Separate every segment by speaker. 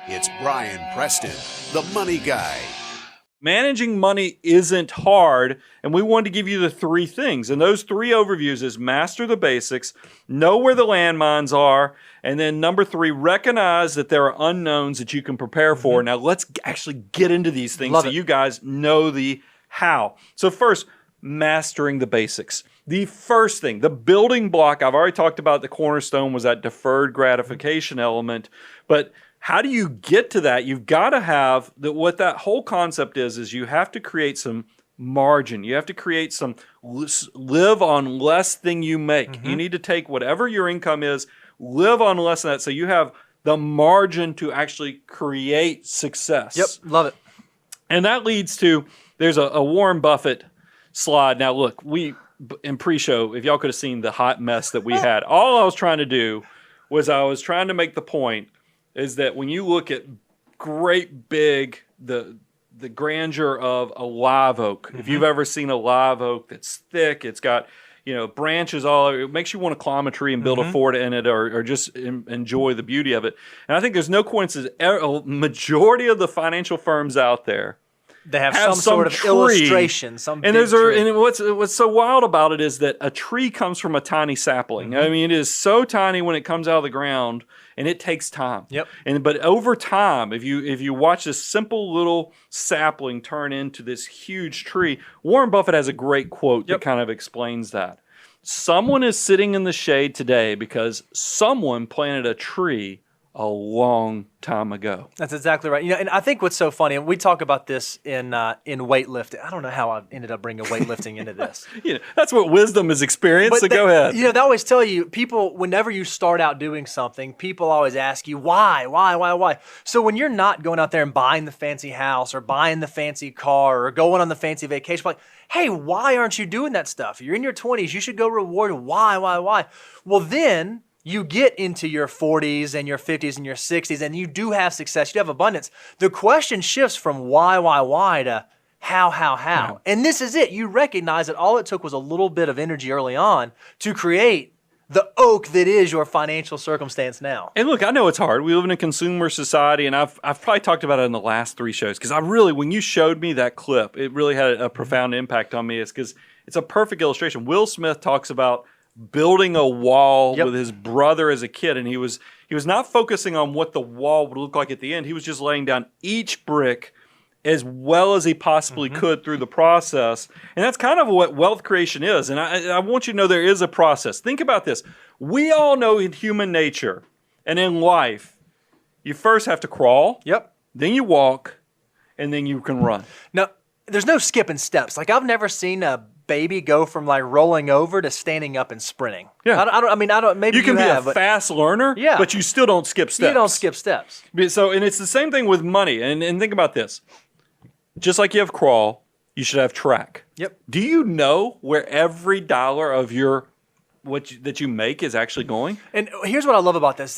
Speaker 1: It's Brian Preston, the money guy.
Speaker 2: Managing money isn't hard, and we wanted to give you the three things. And those three overviews is master the basics, know where the landmines are, and then number three, recognize that there are unknowns that you can prepare for. Now, let's actually get into these things so you guys know the how. So first, mastering the basics. The first thing, the building block, I've already talked about the cornerstone was that deferred gratification element, but how do you get to that? You've got to have what that whole concept is you have to create some margin. You have to create some live on less than you make. You need to take whatever your income is, live on less than that, so you have the margin to actually create success.
Speaker 3: Yep, love it.
Speaker 2: And that leads to, there's a Warren Buffett slide. Now look, in pre-show, if y'all could have seen the hot mess that we had, all I was trying to do was I was trying to make the point is that when you look at great big, the grandeur of a live oak, if you've ever seen a live oak that's thick, it's got branches all over, it makes you want to climb a tree and build a fort in it or just enjoy the beauty of it. And I think there's no coincidence, a majority of the financial firms out there
Speaker 3: they have some sort of
Speaker 2: tree,
Speaker 3: illustration, some big tree.
Speaker 2: And what's so wild about it is that a tree comes from a tiny sapling. I mean, it is so tiny when it comes out of the ground, and it takes time.
Speaker 3: Yep.
Speaker 2: But over time, if you watch this simple little sapling turn into this huge tree, Warren Buffett has a great quote that kind of explains that. Someone is sitting in the shade today because someone planted a tree a long time ago.
Speaker 3: That's exactly right. And I think what's so funny, and we talk about this in weightlifting. I don't know how I ended up bringing weightlifting into this.
Speaker 2: That's what wisdom is experienced, so go ahead.
Speaker 3: They always tell you, people, whenever you start out doing something, people always ask you, why? So when you're not going out there and buying the fancy house or buying the fancy car or going on the fancy vacation, like, hey, why aren't you doing that stuff? You're in your 20s. You should go reward. Why? Well, then you get into your 40s and your 50s and your 60s, and you do have success. You have abundance. The question shifts from why to how. Yeah. And this is it. You recognize that all it took was a little bit of energy early on to create the oak that is your financial circumstance now.
Speaker 2: And look, I know it's hard. We live in a consumer society, and I've probably talked about it in the last three shows, because when you showed me that clip, it really had a profound impact on me. It's because it's a perfect illustration. Will Smith talks about building a wall with his brother as a kid, and he was not focusing on what the wall would look like at the end. He was just laying down each brick as well as he possibly could through the process. And that's kind of what wealth creation is. And I want you to know there is a process. Think about this. We all know in human nature and in life, you first have to crawl, then you walk, and then you can run.
Speaker 3: Now, there's no skipping steps. Like, I've never seen a baby go from like rolling over to standing up and sprinting.
Speaker 2: Yeah.
Speaker 3: I don't. Maybe
Speaker 2: you can be a fast learner, but you still don't skip steps.
Speaker 3: You don't skip steps.
Speaker 2: So, and it's the same thing with money. And think about this. Just like you have crawl, you should have track.
Speaker 3: Yep.
Speaker 2: Do you know where every dollar of that you make is actually going?
Speaker 3: And here's what I love about this.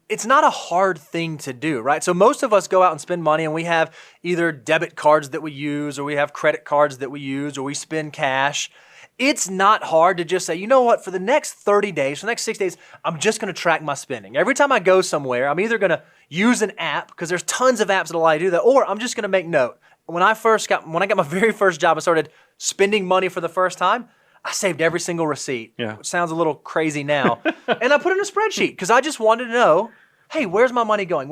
Speaker 3: It's not a hard thing to do, right? So most of us go out and spend money, and we have either debit cards that we use, or we have credit cards that we use, or we spend cash. It's not hard to just say, you know what, for the next 30 days, for the next 6 days, I'm just going to track my spending. Every time I go somewhere, I'm either going to use an app, because there's tons of apps that allow you to do that, or I'm just going to make note. When I got my very first job, I started spending money for the first time. I saved every single receipt, which sounds a little crazy now. And I put it in a spreadsheet because I just wanted to know, hey, where's my money going?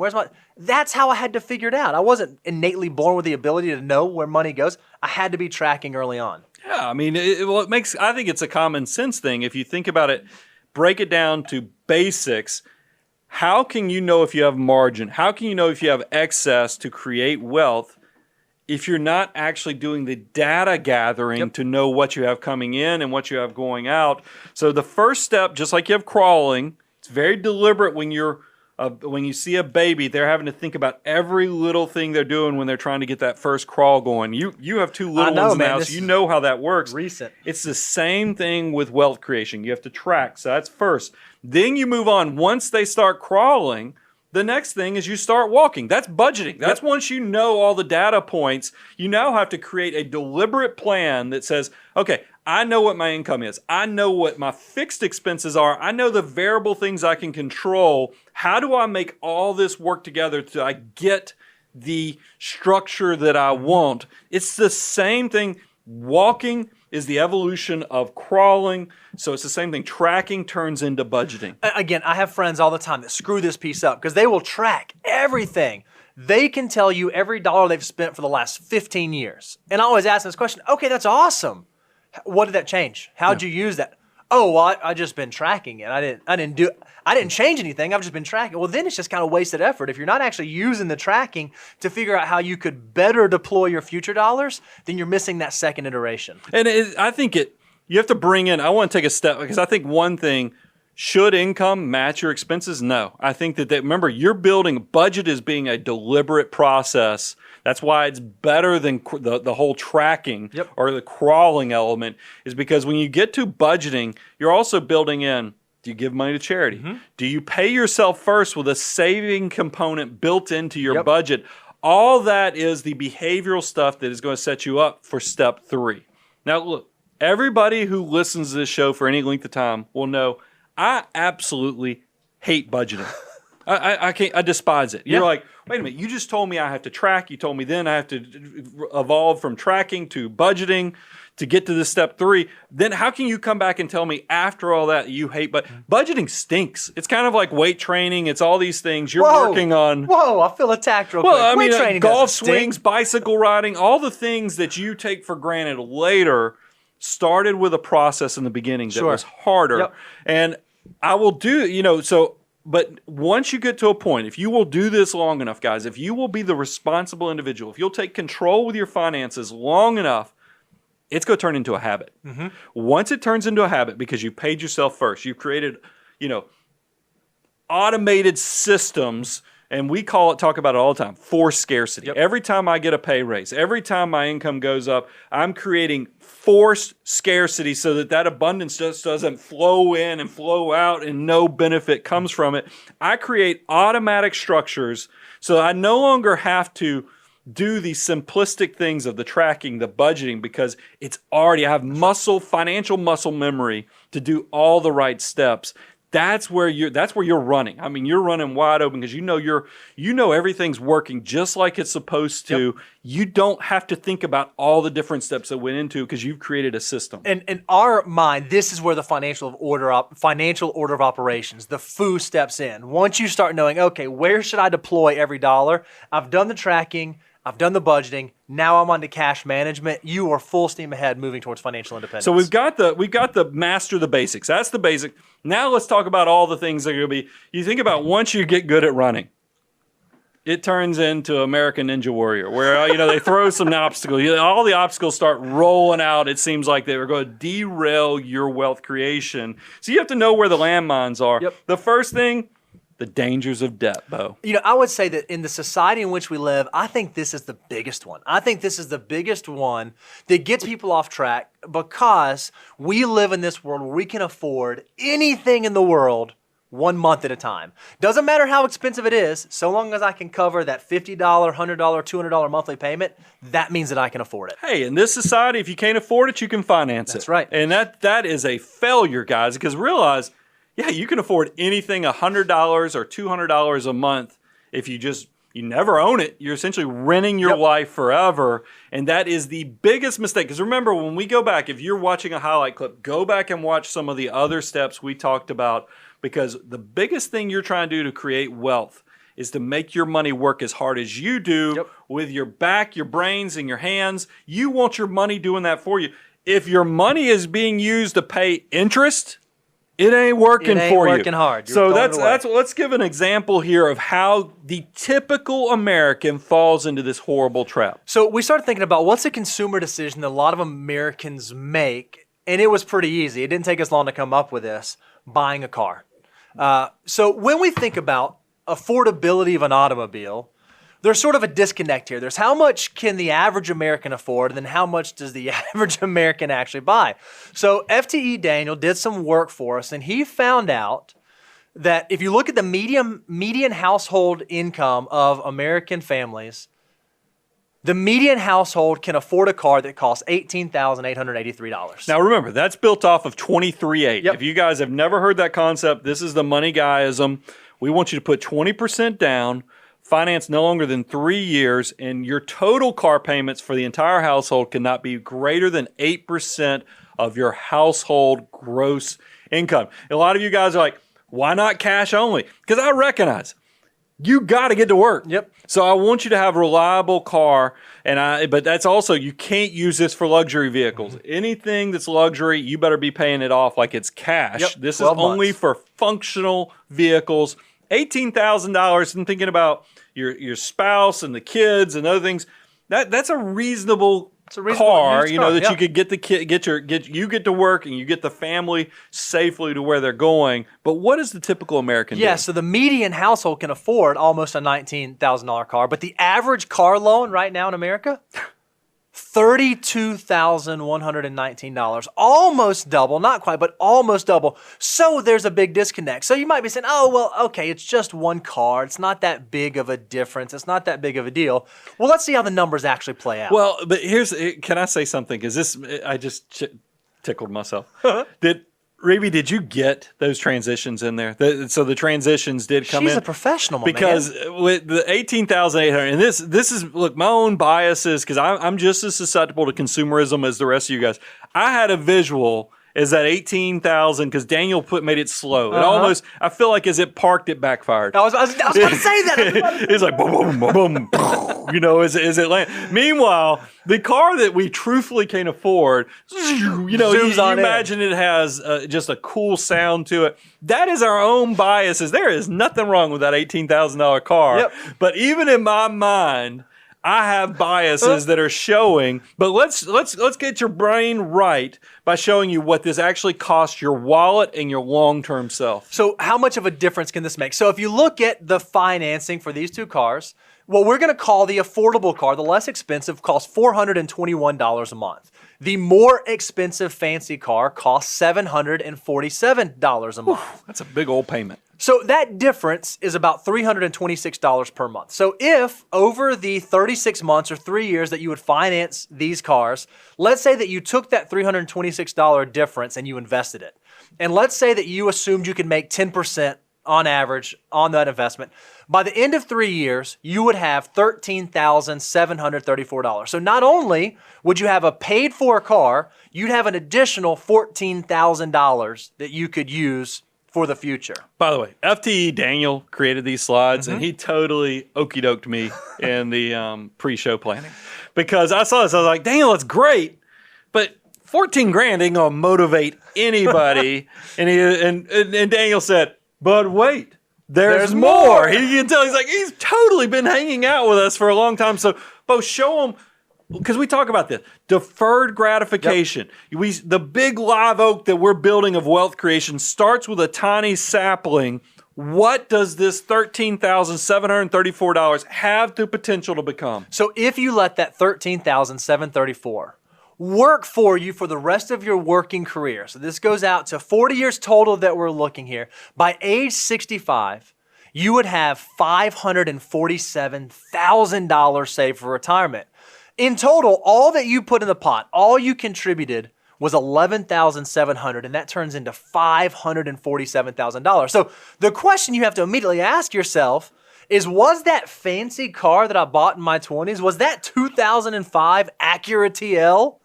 Speaker 3: That's how I had to figure it out. I wasn't innately born with the ability to know where money goes. I had to be tracking early on.
Speaker 2: Yeah, I mean, I think it's a common sense thing. If you think about it, break it down to basics. How can you know if you have margin? How can you know if you have excess to create wealth if you're not actually doing the data gathering to know what you have coming in and what you have going out? So the first step, just like you have crawling, it's very deliberate when you see a baby, they're having to think about every little thing they're doing when they're trying to get that first crawl going. You have two little ones now, so you know how that works.
Speaker 3: Recent.
Speaker 2: It's the same thing with wealth creation. You have to track, so that's first. Then you move on. Once they start crawling, the next thing is you start walking. That's budgeting. That's once you know all the data points, you now have to create a deliberate plan that says, okay, I know what my income is. I know what my fixed expenses are. I know the variable things I can control. How do I make all this work together so I get the structure that I want? It's the same thing. Walking is the evolution of crawling. So it's the same thing. Tracking turns into budgeting.
Speaker 3: Again, I have friends all the time that screw this piece up because they will track everything. They can tell you every dollar they've spent for the last 15 years. And I always ask this question, okay, that's awesome. What did that change? How'd you use that? Oh, well, I just been tracking it. I didn't change anything. I've just been tracking. Well, then it's just kind of wasted effort. If you're not actually using the tracking to figure out how you could better deploy your future dollars, then you're missing that second iteration.
Speaker 2: And I think you have to bring in, I want to take a step, because I think one thing, should income match your expenses? No. I think that remember, you're building, budget is being a deliberate process. That's why it's better than the whole tracking or the crawling element, is because when you get to budgeting, you're also building in, do you give money to charity? Do you pay yourself first with a saving component built into your budget? All that is the behavioral stuff that is going to set you up for step 3. Now, look, everybody who listens to this show for any length of time will know I absolutely hate budgeting. I can't. I despise it. You're like, wait a minute. You just told me I have to track. You told me then I have to evolve from tracking to budgeting to get to this step 3. Then how can you come back and tell me after all that you hate? But budgeting stinks. It's kind of like weight training. It's all these things you're working on.
Speaker 3: Whoa! I feel attacked real quick.
Speaker 2: Well, I mean,
Speaker 3: weight training
Speaker 2: golf
Speaker 3: doesn't
Speaker 2: swings,
Speaker 3: stink.
Speaker 2: bicycle riding, all the things that you take for granted later started with a process in the beginning that was harder. And I will do, but once you get to a point, if you will do this long enough, guys, if you will be the responsible individual, if you'll take control with your finances long enough, it's going to turn into a habit. Once it turns into a habit, because you paid yourself first, you've created, automated systems, and we talk about it all the time, forced scarcity. Every time I get a pay raise, every time my income goes up, I'm creating forced scarcity so that abundance just doesn't flow in and flow out and no benefit comes from it. I create automatic structures so I no longer have to do the simplistic things of the tracking, the budgeting, because I have financial muscle memory to do all the right steps. That's where you're running. I mean, you're running wide open because you know everything's working just like it's supposed to. You don't have to think about all the different steps that went into because you've created a system.
Speaker 3: And in our mind, this is where the financial order of operations, the FOO, steps in. Once you start knowing, okay, where should I deploy every dollar? I've done the tracking. I've done the budgeting. Now I'm on to cash management. You are full steam ahead moving towards financial independence.
Speaker 2: So we've got the master the basics. That's the basic. Now let's talk about all the things that are going to be. You think about once you get good at running, it turns into American Ninja Warrior, where they throw some obstacles. All the obstacles start rolling out. It seems like they are going to derail your wealth creation. So you have to know where the landmines are. The first thing, the dangers of debt, Bo.
Speaker 3: I would say that in the society in which we live, I think this is the biggest one. I think this is the biggest one that gets people off track because we live in this world where we can afford anything in the world 1 month at a time. Doesn't matter how expensive it is, so long as I can cover that $50, $100, $200 monthly payment, that means that I can afford it.
Speaker 2: Hey, in this society, if you can't afford it, you can finance it.
Speaker 3: That's right.
Speaker 2: And that is a failure, guys, because realize, you can afford anything $100 or $200 a month if you never own it. You're essentially renting your life forever, and that is the biggest mistake. Because remember, when we go back, if you're watching a highlight clip, go back and watch some of the other steps we talked about, because the biggest thing you're trying to do to create wealth is to make your money work as hard as you do with your back, your brains, and your hands. You want your money doing that for you. If your money is being used to pay interest, it ain't working for you.
Speaker 3: It ain't working hard.
Speaker 2: So let's give an example here of how the typical American falls into this horrible trap.
Speaker 3: So we started thinking about what's a consumer decision that a lot of Americans make, and it was pretty easy. It didn't take us long to come up with this: buying a car. So when we think about affordability of an automobile, there's sort of a disconnect here. There's how much can the average American afford, and then how much does the average American actually buy? So FTE Daniel did some work for us, and he found out that if you look at the median household income of American families, The median household can afford a car that costs $18,883.
Speaker 2: Now remember, that's built off of 23.8.
Speaker 3: Yep.
Speaker 2: If you guys have never heard that concept, this is the money guyism. We want you to put 20% down, finance no longer than 3 years, and your total car payments for the entire household cannot be greater than 8% of your household gross income. A lot of you guys are like, why not cash only? Because I recognize you got to get to work.
Speaker 3: Yep.
Speaker 2: So I want you to have a reliable car, but that's also, you can't use this for luxury vehicles. Anything that's luxury, you better be paying it off like it's cash.
Speaker 3: Yep.
Speaker 2: This is
Speaker 3: 12
Speaker 2: only
Speaker 3: months.
Speaker 2: for functional vehicles. $18,000 and thinking about your spouse and the kids and other things. That's a reasonable car,
Speaker 3: used car,
Speaker 2: that
Speaker 3: yeah.
Speaker 2: you could get the kid, you get to work and you get the family safely to where they're going. But what is the typical American
Speaker 3: Yeah,
Speaker 2: do?
Speaker 3: so the median household can afford almost a $19,000 car, but the average car loan right now in America, $32,119. Almost double, not quite, but almost double. So there's a big disconnect. So you might be saying, oh, well, okay, it's just one car. It's not that big of a difference. It's not that big of a deal. Well, let's see how the numbers actually play out.
Speaker 2: Well, but can I say something? Because I just tickled myself. Reby, did you get those transitions in there? So the transitions did come in.
Speaker 3: She's a professional, my
Speaker 2: because
Speaker 3: man.
Speaker 2: with the 18,800, and this is, look, my own biases, because I'm just as susceptible to consumerism as the rest of you guys. I had a visual as that 18,000 because Daniel made it slow. It almost, I feel like as it parked, it backfired.
Speaker 3: I was about to say that.
Speaker 2: It's like boom, boom, boom, boom, as it lands. Meanwhile, the car that we truthfully can't afford, you
Speaker 3: Zooms on in.
Speaker 2: imagine it has just a cool sound to it. That is our own biases. There is nothing wrong with that $18,000 car.
Speaker 3: Yep.
Speaker 2: But even in my mind, I have biases that are showing, but let's get your brain right by showing you what this actually costs your wallet and your long-term self.
Speaker 3: So how much of a difference can this make? So if you look at the financing for these two cars, what we're going to call the affordable car, the less expensive, costs $421 a month. The more expensive fancy car costs $747 a month.
Speaker 2: That's a big old payment.
Speaker 3: So that difference is about $326 per month. So if over the 36 months or 3 years that you would finance these cars, let's say that you took that $326 difference and you invested it. And let's say that you assumed you could make 10% on average on that investment. By the end of 3 years, you would have $13,734. So not only would you have a paid for car, you'd have an additional $14,000 that you could use for the future.
Speaker 2: By the way, FTE Daniel created these slides, and he totally okey-doked me in the pre-show planning. Because I saw this, I was like, Daniel, that's great, but 14 grand ain't gonna motivate anybody. and Daniel said, but wait, there's more. You can tell he's totally been hanging out with us for a long time. So, Bo, show him. Because we talk about this, deferred gratification. Yep. The big live oak that we're building of wealth creation starts with a tiny sapling. What does this $13,734 have the potential to become?
Speaker 3: So if you let that $13,734 work for you for the rest of your working career, so this goes out to 40 years total that we're looking here, by age 65, you would have $547,000 saved for retirement. In total, all that you put in the pot, all you contributed was $11,700, and that turns into $547,000. So the question you have to immediately ask yourself is, was that fancy car that I bought in my 20s, was that 2005 Acura TL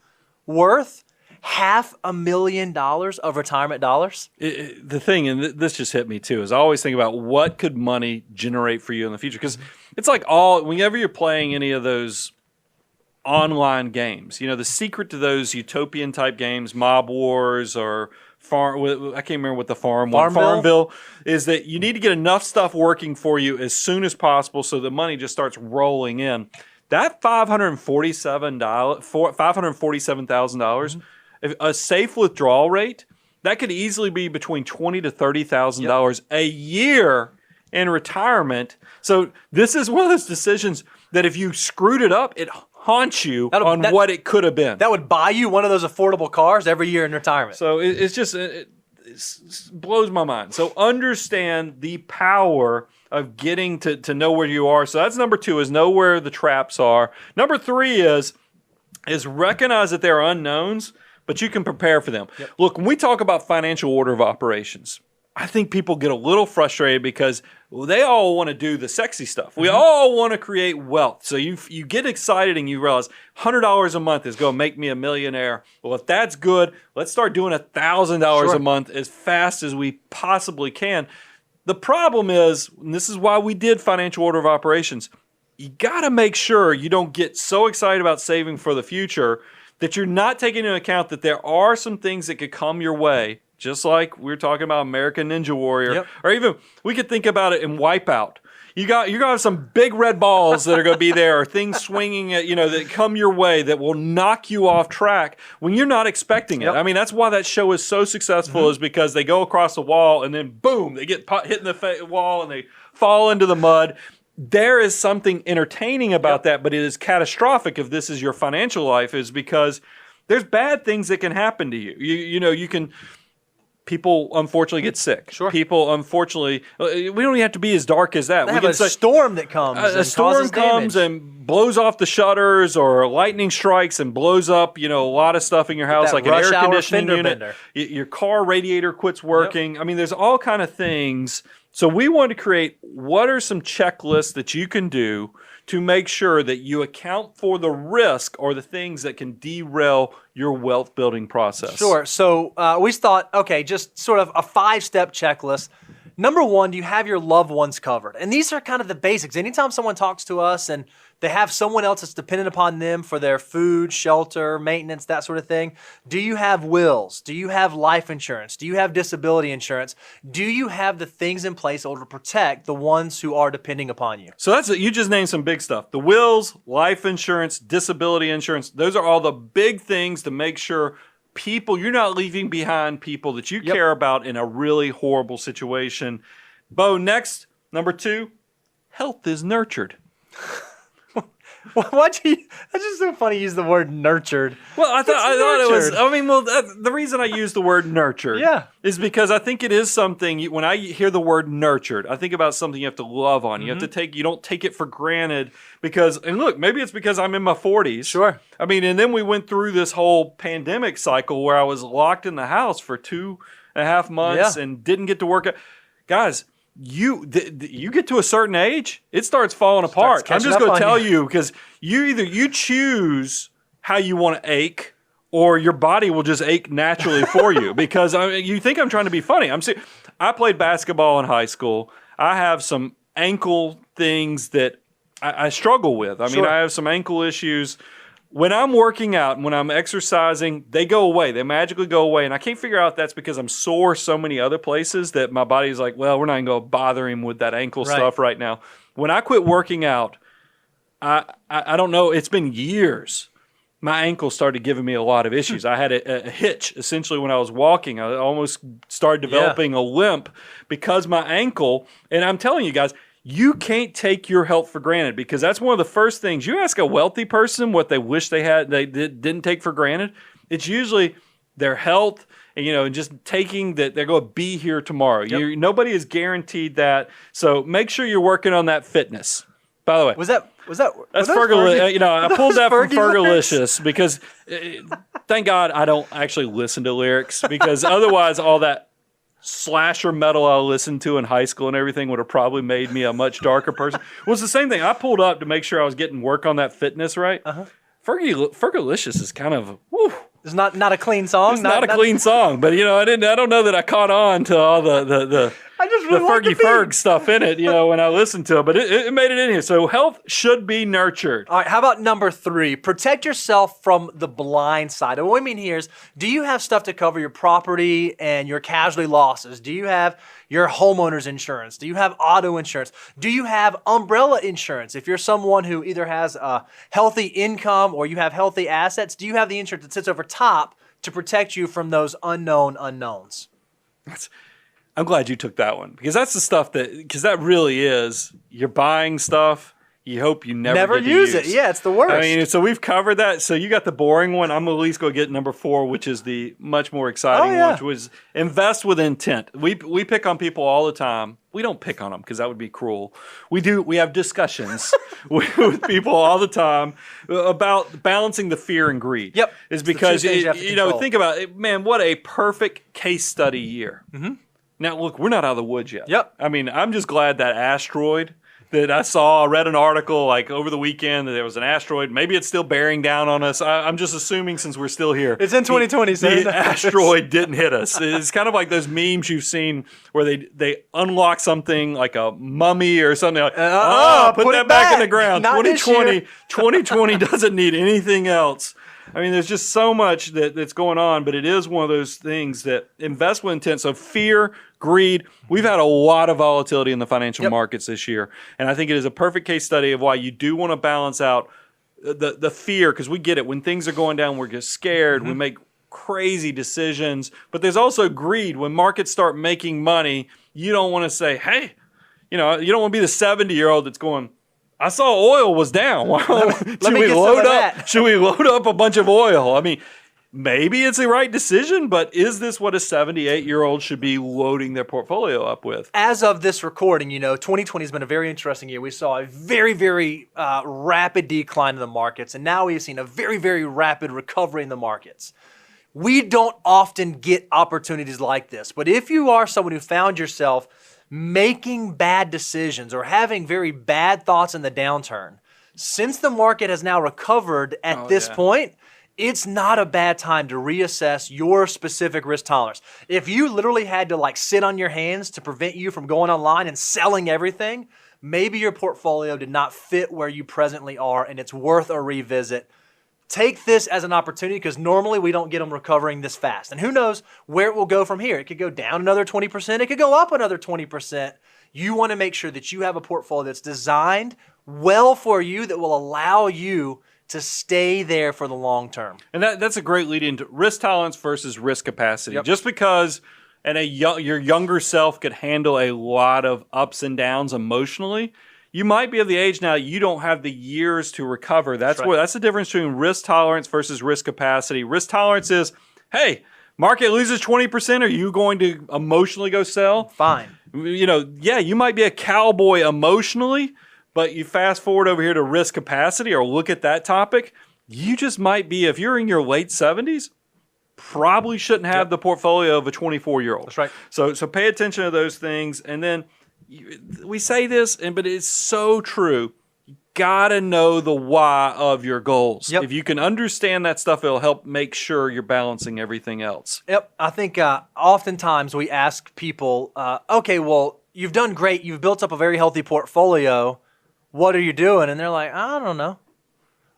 Speaker 3: worth $500,000 of retirement dollars?
Speaker 2: The thing, and this just hit me too, is I always think about what could money generate for you in the future. Because it's like whenever you're playing any of those online games, the secret to those utopian type games, Mob Wars or I can't remember what the Farmville is, that you need to get enough stuff working for you as soon as possible so the money just starts rolling in. That $547,000, a safe withdrawal rate, that could easily be between $20,000 to $30,000 a year in retirement. So this is one of those decisions that if you screwed it up, it haunts you on what it could have been.
Speaker 3: That would buy you one of those affordable cars every year in retirement.
Speaker 2: So it blows my mind. So understand the power of getting to know where you are. So that's number 2, is know where the traps are. Number 3 is recognize that there are unknowns, but you can prepare for them. Yep. Look, when we talk about financial order of operations, I think people get a little frustrated because they all want to do the sexy stuff. We all want to create wealth. So you get excited and you realize $100 a month is going to make me a millionaire. Well, if that's good, let's start doing $1,000 a month as fast as we possibly can. The problem is, and this is why we did financial order of operations, you got to make sure you don't get so excited about saving for the future that you're not taking into account that there are some things that could come your way. Just like we were talking about American Ninja Warrior, or even we could think about it in Wipeout. You're gonna have some big red balls that are gonna be there, or things swinging at that come your way that will knock you off track when you're not expecting it. I mean, that's why that show is so successful, is because they go across the wall and then boom, they get hit in the wall and they fall into the mud. There is something entertaining about that, but it is catastrophic if this is your financial life, is because there's bad things that can happen to you. You can. People unfortunately get sick. Sure. People unfortunately, we don't even have to be as dark as that.
Speaker 3: We have a storm that comes.
Speaker 2: A storm comes and blows off the shutters, or lightning strikes and blows up, a lot of stuff in your house, like an air conditioning unit. Your car radiator quits working. I mean, there's all kind of things. So we want to create, what are some checklists that you can do to make sure that you account for the risk or the things that can derail your wealth building process?
Speaker 3: Sure. So we thought, okay, just sort of a 5-step checklist. Number 1, do you have your loved ones covered? And these are kind of the basics. Anytime someone talks to us and they have someone else that's dependent upon them for their food, shelter, maintenance, that sort of thing, do you have wills? Do you have life insurance? Do you have disability insurance? Do you have the things in place to protect the ones who are depending upon you?
Speaker 2: So that's it. You just named some big stuff. The wills, life insurance, disability insurance, those are all the big things to make sure you're not leaving behind people that you care about in a really horrible situation. Bo, next, number 2, health is nurtured.
Speaker 3: That's just so funny you use the word nurtured.
Speaker 2: Well, I thought it was, the reason I use the word nurtured is because I think it is something, when I hear the word nurtured, I think about something you have to love on. You have to you don't take it for granted and look, maybe it's because I'm in my 40s.
Speaker 3: Sure.
Speaker 2: I mean, and then we went through this whole pandemic cycle where I was locked in the house for 2.5 months and didn't get to work. Guys, you get to a certain age, it starts falling apart. I'm just going to tell you, because you choose how you want to ache, or your body will just ache naturally for you. Because you think I'm trying to be funny. I played basketball in high school. I have some ankle things that I struggle with. I mean, I have some ankle issues. When I'm working out and when I'm exercising, they go away. They magically go away. And I can't figure out if that's because I'm sore so many other places that my body's like, well, we're not going to go bother him with that ankle stuff right now. When I quit working out, I don't know, it's been years. My ankle started giving me a lot of issues. I had a hitch, essentially, when I was walking. I almost started developing a limp because my ankle, and I'm telling you guys, you can't take your health for granted, because that's one of the first things. You ask a wealthy person what they wish they had, they didn't take for granted. It's usually their health, and just taking that they're going to be here tomorrow. Nobody is guaranteed that. So make sure you're working on that fitness. By the way,
Speaker 3: was that
Speaker 2: that's Fergalicious? I pulled that from Fergalicious because thank God I don't actually listen to lyrics, because otherwise all that slasher metal I listened to in high school and everything would have probably made me a much darker person. It was the same thing. I pulled up to make sure I was getting work on that fitness right. Fergalicious is kind of
Speaker 3: it's not a clean song.
Speaker 2: It's not a clean song, but I don't know that I caught on to all the
Speaker 3: I just really
Speaker 2: Fergie Ferg stuff in it, when I listened to it, but it made it in here. So health should be nurtured.
Speaker 3: All right, how about number 3? Protect yourself from the blind side. And what we mean here is, do you have stuff to cover your property and your casualty losses? Do you have your homeowner's insurance? Do you have auto insurance? Do you have umbrella insurance? If you're someone who either has a healthy income or you have healthy assets, do you have the insurance that sits over top to protect you from those unknown unknowns?
Speaker 2: I'm glad you took that one, because that's the stuff because that really is, you're buying stuff, you hope you never
Speaker 3: Never
Speaker 2: get to
Speaker 3: use it. Yeah, it's the worst.
Speaker 2: I mean, so we've covered that. So you got the boring one. I'm at least going to get number 4, which is the much more exciting one, which was invest with intent. We pick on people all the time. We don't pick on them because that would be cruel. We have discussions with people all the time about balancing the fear and greed.
Speaker 3: Yep.
Speaker 2: Is because,
Speaker 3: control.
Speaker 2: think about it, man, what a perfect case study year. Mm-hmm. Now, look, we're not out of the woods yet.
Speaker 3: Yep.
Speaker 2: I mean, I'm just glad that asteroid that I read an article like over the weekend that there was an asteroid. Maybe it's still bearing down on us. I'm just assuming since we're still here.
Speaker 3: It's in 2020, so
Speaker 2: the asteroid didn't hit us. It's kind of like those memes you've seen where they unlock something like a mummy or something like, put that back in the ground. 2020 doesn't need anything else. I mean, there's just so much that's going on, but it is one of those things that invest with intent. So fear, greed. We've had a lot of volatility in the financial markets this year, and I think it is a perfect case study of why you do want to balance out the fear, because we get it. When things are going down, we're just scared. We make crazy decisions, but there's also greed. When markets start making money, you don't want to say, hey, you don't want to be the 70-year-old that's going, I saw oil was down. Should we load up a bunch of oil? I mean, maybe it's the right decision, but is this what a 78-year-old should be loading their portfolio up with? As
Speaker 3: of this recording, 2020 has been a very interesting year. We saw a very, very rapid decline in the markets, and now we've seen a very, very rapid recovery in the markets. We don't often get opportunities like this, but if you are someone who found yourself making bad decisions or having very bad thoughts in the downturn, since the market has now recovered at this point, it's not a bad time to reassess your specific risk tolerance. If you literally had to sit on your hands to prevent you from going online and selling everything, maybe your portfolio did not fit where you presently are and it's worth a revisit. Take this as an opportunity because normally we don't get them recovering this fast. And who knows where it will go from here. It could go down another 20%. It could go up another 20%. You want to make sure that you have a portfolio that's designed well for you that will allow you to stay there for the long term.
Speaker 2: And that's a great lead into risk tolerance versus risk capacity. Just because your younger self could handle a lot of ups and downs emotionally, you might be of the age now you don't have the years to recover. That's the difference between risk tolerance versus risk capacity. Risk tolerance is, hey, market loses 20%. Are you going to emotionally go sell?
Speaker 3: Fine.
Speaker 2: You might be a cowboy emotionally, but you fast forward over here to risk capacity or look at that topic, you just might be, if you're in your late 70s, probably shouldn't have the portfolio of a 24-year-old.
Speaker 3: That's right.
Speaker 2: So pay attention to those things. And then we say this, but it's so true. You got to know the why of your goals. If you can understand that stuff, it'll help make sure you're balancing everything else.
Speaker 3: I think oftentimes we ask people, okay, well, you've done great. You've built up a very healthy portfolio. What are you doing? And they're like, I don't know.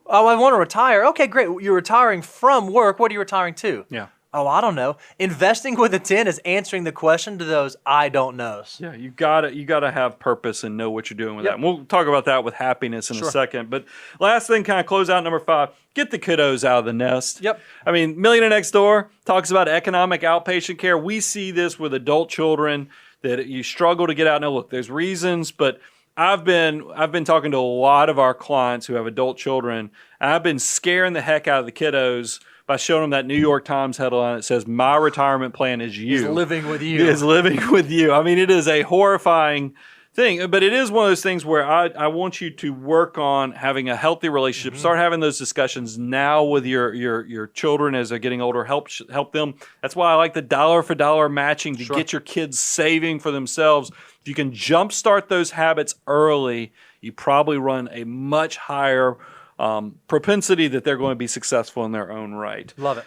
Speaker 3: Oh, I want to retire. Okay, great. You're retiring from work. What are you retiring to?
Speaker 2: Yeah.
Speaker 3: Oh, I don't know. Investing with intent is answering the question to those I don't knows.
Speaker 2: Yeah, you gotta have purpose and know what you're doing with that. And we'll talk about that with happiness in a second. But last thing, kind of close out number 5, get the kiddos out of the nest. I mean, Millionaire Next Door talks about economic outpatient care. We see this with adult children that you struggle to get out. Now, look, there's reasons, but I've been talking to a lot of our clients who have adult children, and I've been scaring the heck out of the kiddos by showing them that New York Times headline that says, "My retirement plan is you."
Speaker 3: Is living with you.
Speaker 2: Is living with you. I mean, it is a horrifying thing, but it is one of those things where I want you to work on having a healthy relationship. Start having those discussions now with your children as they're getting older. Help them. That's why I like the dollar for dollar matching to get your kids saving for themselves. If you can jumpstart those habits early, you probably run a much higher propensity that they're going to be successful in their own right.
Speaker 3: Love it.